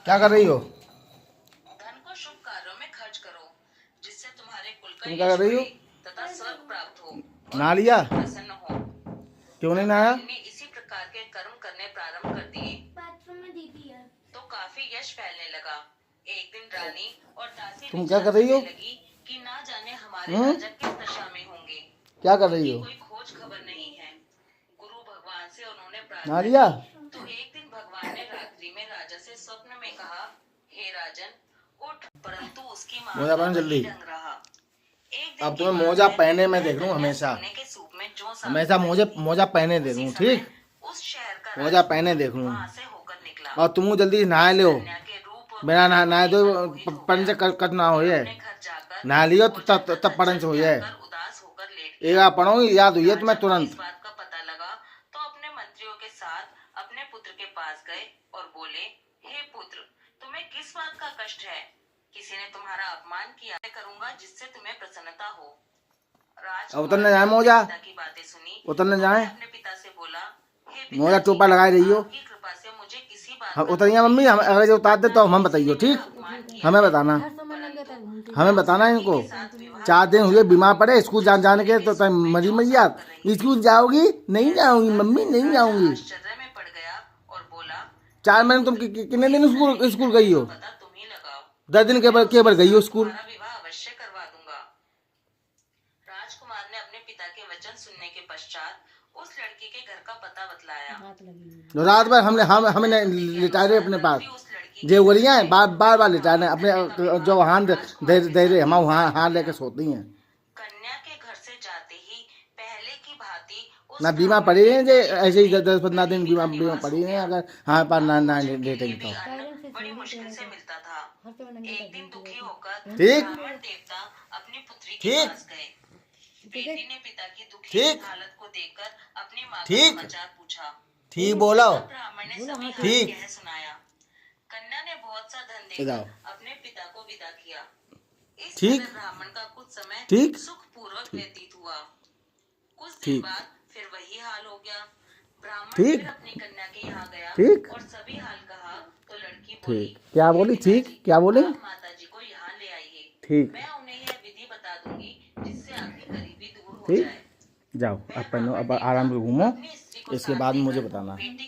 क्या कर रही हो? धन को शुभ कार्यों में खर्च करो, जिससे तुम्हारे कुल का तुम क्या कर रही हो? तथा स्वर्ग प्राप्त हो नहा लिया? प्रसन्न हो। क्यों नहीं नहाया? ने इसी प्रकार के कर्म करने प्रारंभ कर दिए बाथरूम में दीदी है। तो काफी यश फैलने लगा। एक दिन रानी और दासी तुम क्या कर रही हो? लगी कि ना जाने हमारे राजा किस दशा में होंगे। क्या कर रही हो? कोई खोज खबर नहीं है। गुरु भगवान से उन्होंने नहा प्रार्थना लिया? तो एक दिन भगवान ने रात्रि में राजा से स्वप्न में कहा, हे राजन उठ। परंतु उसकी मां मोजा पहन जल्दी। ढंग रहा। एक दिन अब तुम्हें मोजा पहने में देख लूं हमेशा, के सूप में जो हमेशा मोजा पहने देख लूं, ठीक? उस शहर का मोजा पहने देख लूं। वहां से होकर निकला। और तुम जल्दी नहा लो, कन्या के रूप और बिना नहाए तो पंच कट ना हो जाए। अपने घर जाकर नहा लियो तो तब पंच हो जाए। उदास होकर लेट एक बार पढ़ो, याद हुई है तुम्हें इस तुरंत। बात का पता लगा तो अपने मंत्रियों के साथ अपने पुत्र के पास गए और बोले, हे पुत्र, तुम्हें किस बात का कष्ट है? किसी ने तुम्हारा अपमान किया, मैं करूंगा जिससे तुम्हें प्रसन्नता हो। उतर न जाए मोजा, की बातें सुनी। उतर न जाए। अपने पिता से बोला, हे पिताजी, मोजा टोपा लगाए रही हो। आपकी कृपा से मुझे किसी बात हम उतरिए मम्मी, हम अगर जो उतार दे तो हम बताइए, ठीक? हमें बताना, हमें बताना इनको। 4 दिन हुए बीमार पड़े, स्कूल जाने के तो मरी मैयात। स्कूल जाओगी? नहीं जाऊंगी मम्मी, नहीं जाऊंगी। आश्चर्य में पड़ गया और बोला, 4 महीने तुम कितने दिन स्कूल गई हो? पता तुम ही लगाओ। 10 दिन केवल गई हो स्कूल। तुम्हारा विवाह अवश्य करवा दूंगा। राजकुमार ने अपने पिता के वचन सुनने के पश्चात उस लड़की के घर का पता बतलाया। रात भर हमें लिटाए रहे अपने पास, जेवरियाँ बार लिटा रहे अपने, जो हाथ दे रहे हम वहाँ हाथ लेके सोती हैं। कन्या के घर से जाते ही पहले की भांति ना बीमा पड़ी है, जे ऐसे ही 10-15 दिन बीमा पड़ी है, अगर हाँ पर ना लेटेंगे तो। बड़ी मुश्किल से मिलता था। एक दिन दुखी होकर ठीक? ब्राह्मण देवता अपनी पुत्री के ठीक? पास गए। बेटी ने पिता की दुखी ठीक? हालत को देखकर अपनी माँ का ठीक? समाचार पूछा। ठीक बोलो। ब्राह्मण ने सभी हाल ठीक? कह सुनाया। कन्या ने बहुत सा धन इधर देकर आओ। अपने पिता को विदा किया। इस ठीक? तरह ब्राह्मण का कुछ समय ठीक? सुखपूर्वक व्यतीत हुआ। कुछ दिन ठीक? बाद फिर वही हाल हो गया। ब्राह्मण ठीक? फिर अपनी कन्या के यहाँ गया ठीक? और सभी हाल कहा तो लड़की बोली, ठीक क्या बोली? ठीक क्या बोली? आप माताजी को यहाँ ले आइए। ठीक, मैं उन्हें यह विधि बता दूंगी जिससे आपकी गरीबी दूर हो ठीक? जाए। जाओ अब पहनो, अब आराम से घूमो, अपनी स्त्री को इसके साथ बाद मुझे लेकर बताना। बेटी